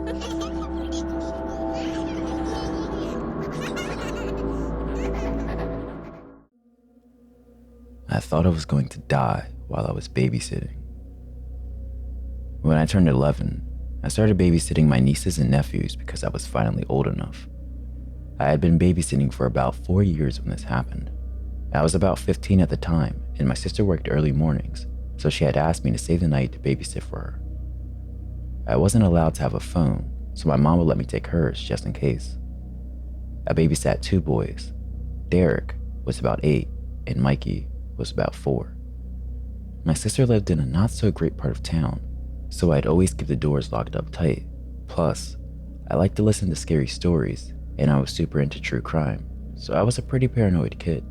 I thought I was going to die while I was babysitting. When I turned 11, I started babysitting my nieces and nephews because I was finally old enough. I had been babysitting for about 4 years when this happened. I was about 15 at the time, and my sister worked early mornings, so she had asked me to stay the night to babysit for her. I wasn't allowed to have a phone, so my mom would let me take hers just in case. I babysat 2 boys. Derek was about 8, and Mikey was about 4. My sister lived in a not so great part of town, so I'd always keep the doors locked up tight. Plus, I liked to listen to scary stories, and I was super into true crime, so I was a pretty paranoid kid.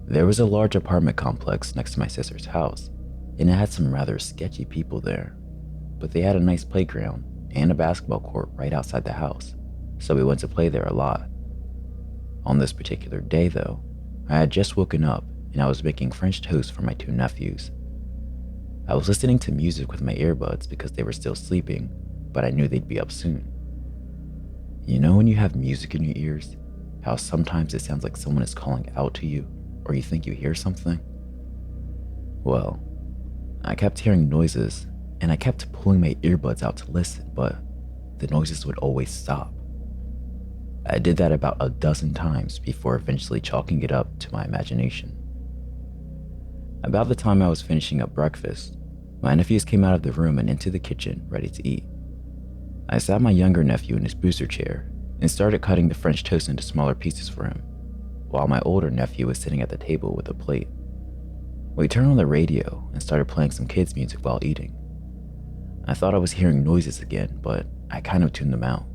There was a large apartment complex next to my sister's house, and it had some rather sketchy people there, but they had a nice playground and a basketball court right outside the house, so we went to play there a lot. On this particular day though, I had just woken up and I was making French toast for my 2 nephews. I was listening to music with my earbuds because they were still sleeping, but I knew they'd be up soon. You know when you have music in your ears, how sometimes it sounds like someone is calling out to you, or you think you hear something? Well, I kept hearing noises, and I kept pulling my earbuds out to listen, but the noises would always stop. I did that about a dozen times before eventually chalking it up to my imagination. About the time I was finishing up breakfast, my nephews came out of the room and into the kitchen ready to eat. I sat my younger nephew in his booster chair and started cutting the French toast into smaller pieces for him, while my older nephew was sitting at the table with a plate. We turned on the radio and started playing some kids' music while eating. I thought I was hearing noises again, but I kind of tuned them out.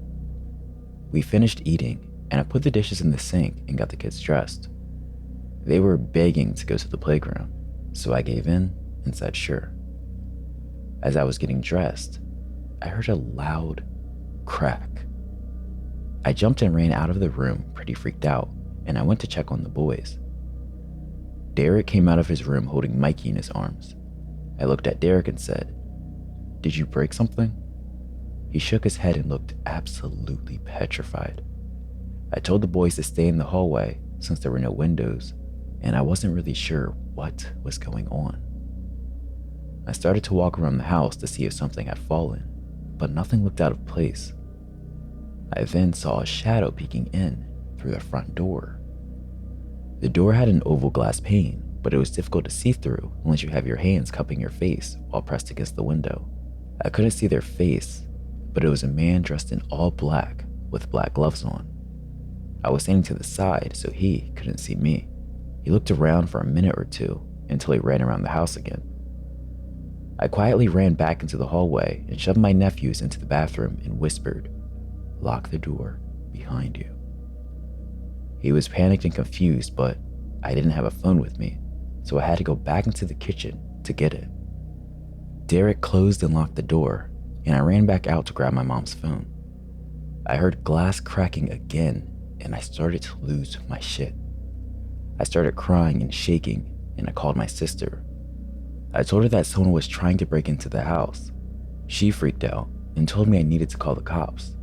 We finished eating, and I put the dishes in the sink and got the kids dressed. They were begging to go to the playground, so I gave in and said sure. As I was getting dressed, I heard a loud crack. I jumped and ran out of the room pretty freaked out, and I went to check on the boys. Derek came out of his room holding Mikey in his arms. I looked at Derek and said, "Did you break something?" He shook his head and looked absolutely petrified. I told the boys to stay in the hallway since there were no windows, and I wasn't really sure what was going on. I started to walk around the house to see if something had fallen, but nothing looked out of place. I then saw a shadow peeking in through the front door. The door had an oval glass pane, but it was difficult to see through unless you have your hands cupping your face while pressed against the window. I couldn't see their face, but it was a man dressed in all black with black gloves on. I was standing to the side so he couldn't see me. He looked around for a minute or two until he ran around the house again. I quietly ran back into the hallway and shoved my nephews into the bathroom and whispered, "Lock the door behind you." He was panicked and confused, but I didn't have a phone with me, so I had to go back into the kitchen to get it. Derek closed and locked the door, and I ran back out to grab my mom's phone. I heard glass cracking again, and I started to lose my shit. I started crying and shaking, and I called my sister. I told her that someone was trying to break into the house. She freaked out and told me I needed to call the cops.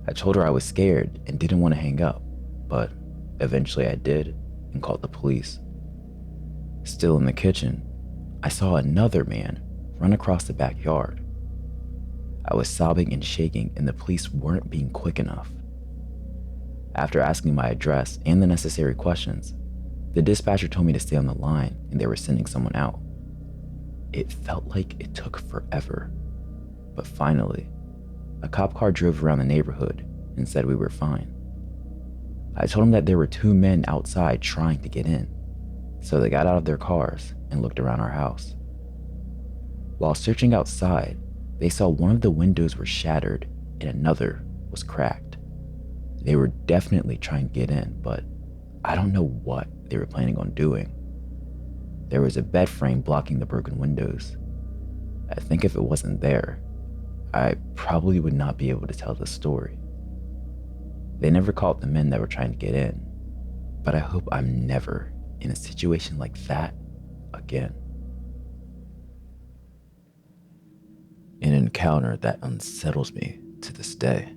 I told her I was scared and didn't want to hang up, but eventually I did and called the police. Still in the kitchen, I saw another man run across the backyard. I was sobbing and shaking, and the police weren't being quick enough. After asking my address and the necessary questions, the dispatcher told me to stay on the line and they were sending someone out. It felt like it took forever, but finally, a cop car drove around the neighborhood and said we were fine. I told him that there were 2 men outside trying to get in, so they got out of their cars and looked around our house. While searching outside, they saw one of the windows were shattered and another was cracked. They were definitely trying to get in, but I don't know what they were planning on doing. There was a bed frame blocking the broken windows. I think if it wasn't there, I probably would not be able to tell the story. They never caught the men that were trying to get in, but I hope I'm never in a situation like that again. An encounter that unsettles me to this day.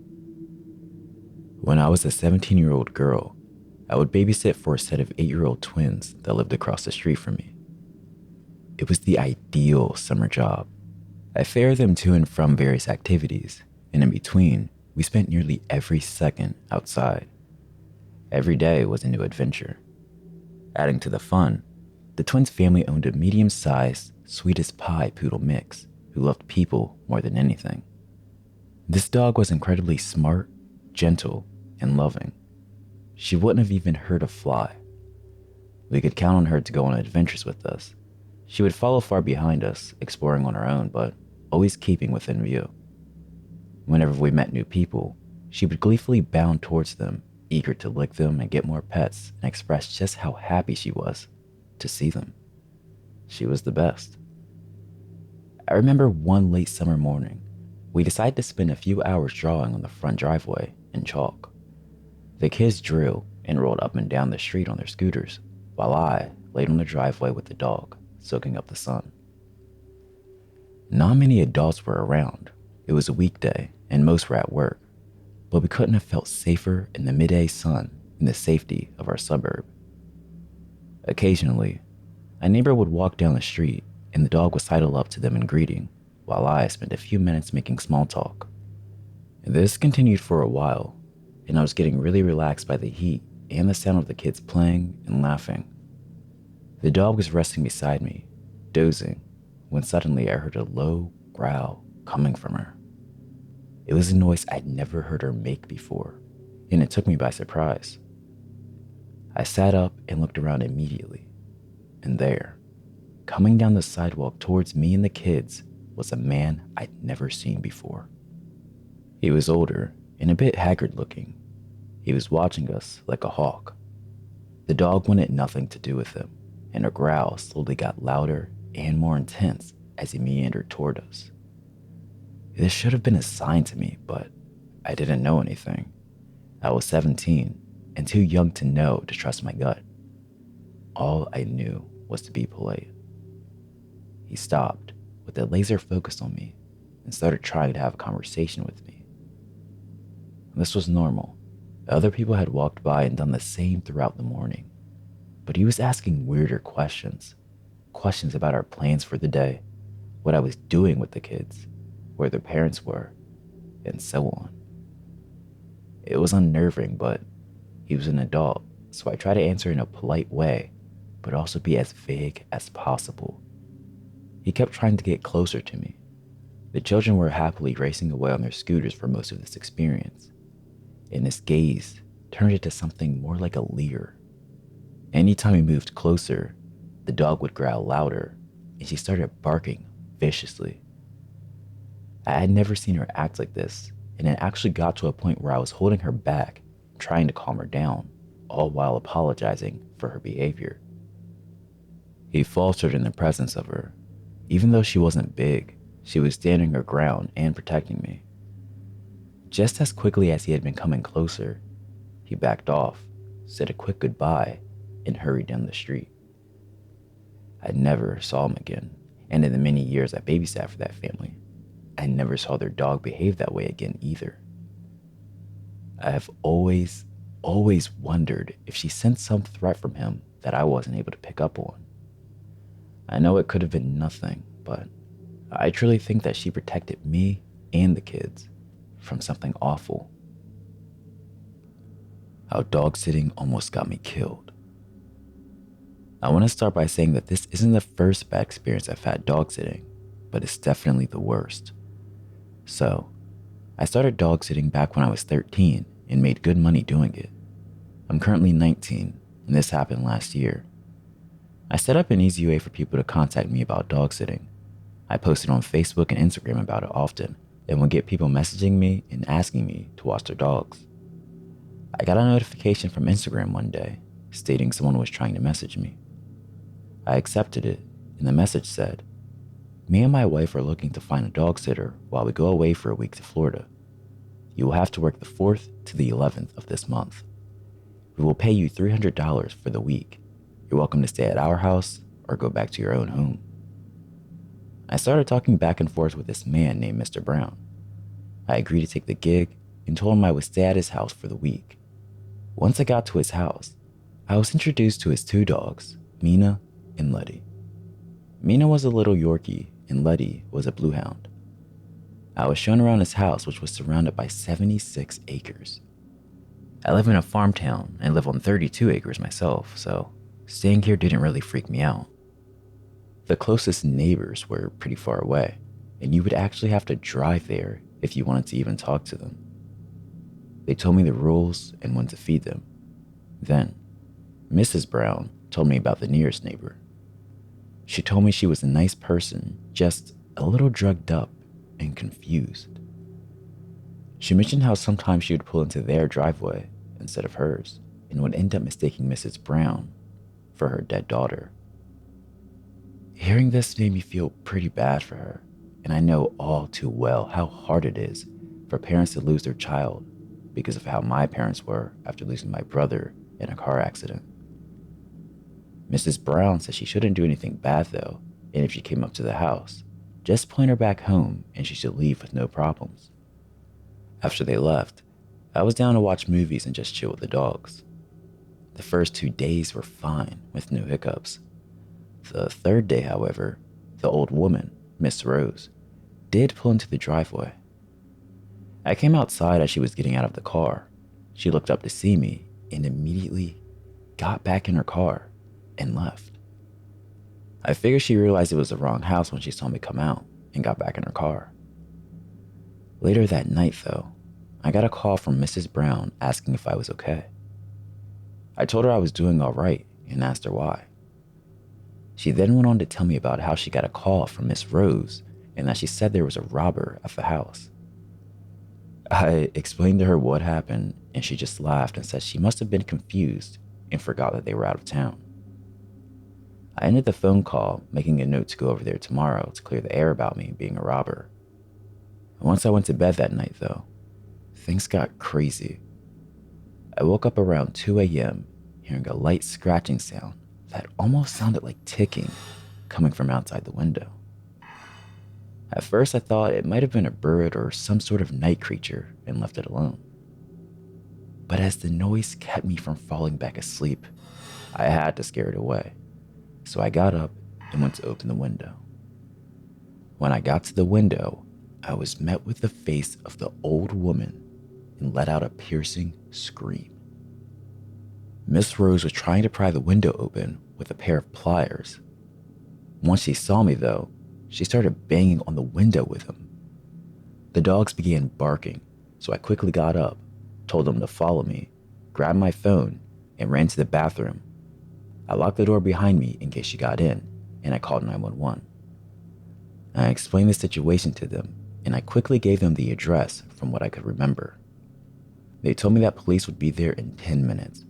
When I was a 17-year-old girl, I would babysit for a set of 8-year-old twins that lived across the street from me. It was the ideal summer job. I ferried them to and from various activities, and in between, we spent nearly every second outside. Every day was a new adventure. Adding to the fun, the twins' family owned a medium-sized, sweetest pie poodle mix who loved people more than anything. This dog was incredibly smart, gentle, and loving. She wouldn't have even hurt a fly. We could count on her to go on adventures with us. She would follow far behind us, exploring on her own, but always keeping within view. Whenever we met new people, she would gleefully bound towards them, eager to lick them and get more pets, and express just how happy she was to see them. She was the best. I remember one late summer morning, we decided to spend a few hours drawing on the front driveway in chalk. The kids drew and rolled up and down the street on their scooters, while I laid on the driveway with the dog, soaking up the sun. Not many adults were around. It was a weekday, and most were at work, but we couldn't have felt safer in the midday sun in the safety of our suburb. Occasionally, a neighbor would walk down the street, and the dog would sidle up to them in greeting, while I spent a few minutes making small talk. This continued for a while, and I was getting really relaxed by the heat and the sound of the kids playing and laughing. The dog was resting beside me, dozing, when suddenly I heard a low growl coming from her. It was a noise I'd never heard her make before, and it took me by surprise. I sat up and looked around immediately, and there, coming down the sidewalk towards me and the kids, was a man I'd never seen before. He was older and a bit haggard looking. He was watching us like a hawk. The dog wanted nothing to do with him, and her growl slowly got louder and more intense as he meandered toward us. This should have been a sign to me, but I didn't know anything. I was 17 and too young to know to trust my gut. All I knew was to be polite. He stopped with a laser focus on me and started trying to have a conversation with me. This was normal. Other people had walked by and done the same throughout the morning, but he was asking weirder questions about our plans for the day, what I was doing with the kids, where their parents were, and so on. It was unnerving, but he was an adult, so I tried to answer in a polite way, but also be as vague as possible. He kept trying to get closer to me. The children were happily racing away on their scooters for most of this experience, and his gaze turned into something more like a leer. Anytime he moved closer, the dog would growl louder, and she started barking viciously. I had never seen her act like this, and it actually got to a point where I was holding her back, trying to calm her down, all while apologizing for her behavior. He faltered in the presence of her. Even though she wasn't big, she was standing her ground and protecting me. Just as quickly as he had been coming closer, he backed off, said a quick goodbye, and hurried down the street. I never saw him again, and in the many years I babysat for that family, I never saw their dog behave that way again either. I have always wondered if she sensed some threat from him that I wasn't able to pick up on. I know it could have been nothing, but I truly think that she protected me and the kids from something awful. How dog sitting almost got me killed. I want to start by saying that this isn't the first bad experience I've had dog sitting, but it's definitely the worst. So, I started dog sitting back when I was 13 and made good money doing it. I'm currently 19, and this happened last year. I set up an easy way for people to contact me about dog sitting. I posted on Facebook and Instagram about it often, and would get people messaging me and asking me to watch their dogs. I got a notification from Instagram one day stating someone was trying to message me. I accepted it, and the message said, "Me and my wife are looking to find a dog sitter while we go away for a week to Florida. You will have to work the 4th to the 11th of this month. We will pay you $300 for the week. You're welcome to stay at our house or go back to your own home." I started talking back and forth with this man named Mr. Brown. I agreed to take the gig and told him I would stay at his house for the week. Once I got to his house, I was introduced to his two dogs, Mina and Letty. Mina was a little Yorkie and Letty was a blue hound. I was shown around his house, which was surrounded by 76 acres. I live in a farm town and live on 32 acres myself, so staying here didn't really freak me out. The closest neighbors were pretty far away, and you would actually have to drive there if you wanted to even talk to them. They told me the rules and when to feed them. Then, Mrs. Brown told me about the nearest neighbor. She told me she was a nice person, just a little drugged up and confused. She mentioned how sometimes she would pull into their driveway instead of hers and would end up mistaking Mrs. Brown for her dead daughter. Hearing this made me feel pretty bad for her, and I know all too well how hard it is for parents to lose their child because of how my parents were after losing my brother in a car accident. Mrs. Brown said she shouldn't do anything bad though, and if she came up to the house, just point her back home and she should leave with no problems. After they left, I was down to watch movies and just chill with the dogs. The first 2 days were fine with no hiccups. The third day, however, the old woman, Miss Rose, did pull into the driveway. I came outside as she was getting out of the car. She looked up to see me and immediately got back in her car and left. I figured she realized it was the wrong house when she saw me come out and got back in her car. Later that night, though, I got a call from Mrs. Brown asking if I was okay. I told her I was doing all right and asked her why. She then went on to tell me about how she got a call from Miss Rose and that she said there was a robber at the house. I explained to her what happened and she just laughed and said she must have been confused and forgot that they were out of town. I ended the phone call, making a note to go over there tomorrow to clear the air about me being a robber. Once I went to bed that night, though, things got crazy. I woke up around 2 a.m. hearing a light scratching sound that almost sounded like ticking coming from outside the window. At first, I thought it might have been a bird or some sort of night creature and left it alone. But as the noise kept me from falling back asleep, I had to scare it away. So I got up and went to open the window. When I got to the window, I was met with the face of the old woman and let out a piercing scream. Miss Rose was trying to pry the window open with a pair of pliers. Once she saw me, though, she started banging on the window with them. The dogs began barking, so I quickly got up, told them to follow me, grabbed my phone, and ran to the bathroom. I locked the door behind me in case she got in, and I called 911. I explained the situation to them, and I quickly gave them the address from what I could remember. They told me that police would be there in 10 minutes.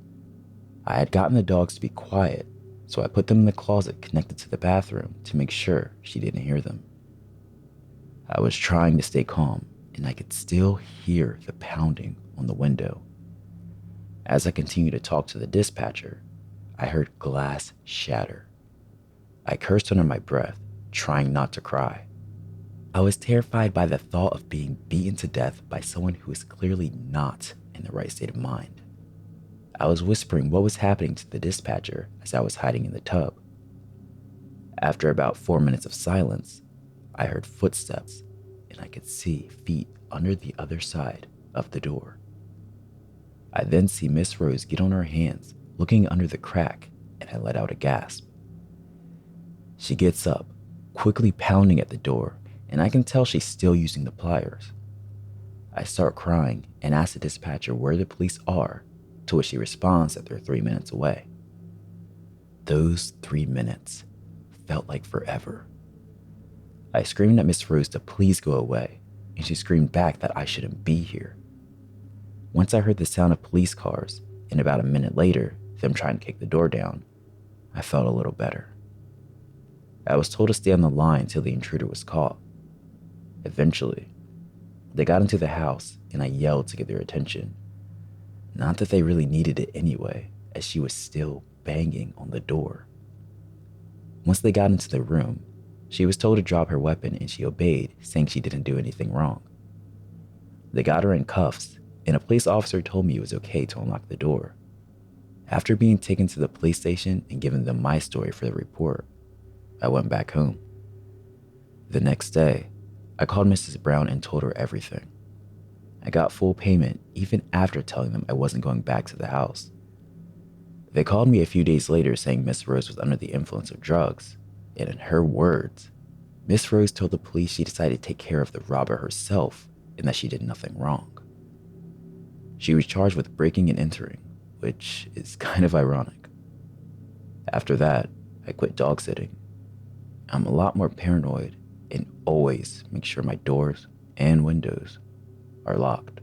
I had gotten the dogs to be quiet, so I put them in the closet connected to the bathroom to make sure she didn't hear them. I was trying to stay calm, and I could still hear the pounding on the window. As I continued to talk to the dispatcher, I heard glass shatter. I cursed under my breath, trying not to cry. I was terrified by the thought of being beaten to death by someone who was clearly not in the right state of mind. I was whispering what was happening to the dispatcher as I was hiding in the tub. After about 4 minutes of silence, I heard footsteps and I could see feet under the other side of the door. I then see Miss Rose get on her hands, looking under the crack, and I let out a gasp. She gets up, quickly pounding at the door, and I can tell she's still using the pliers. I start crying and ask the dispatcher where the police are, to which she responds that they're 3 minutes away. Those 3 minutes felt like forever. I screamed at Miss Rose to please go away, and she screamed back that I shouldn't be here. Once I heard the sound of police cars, and about a minute later, them trying to kick the door down, I felt a little better. I was told to stay on the line till the intruder was caught. Eventually, they got into the house and I yelled to get their attention. Not that they really needed it anyway, as she was still banging on the door. Once they got into the room, She was told to drop her weapon and she obeyed, saying she didn't do anything wrong. They got her in cuffs, and a police officer told me it was okay to unlock the door. After being taken to the police station and given them my story for the report, I went back home. The next day, I called Mrs. Brown and told her everything. I got full payment even after telling them I wasn't going back to the house. They called me a few days later saying Miss Rose was under the influence of drugs, and in her words, Miss Rose told the police she decided to take care of the robber herself and that she did nothing wrong. She was charged with breaking and entering, which is kind of ironic. After that, I quit dog sitting. I'm a lot more paranoid and always make sure my doors and windows are locked.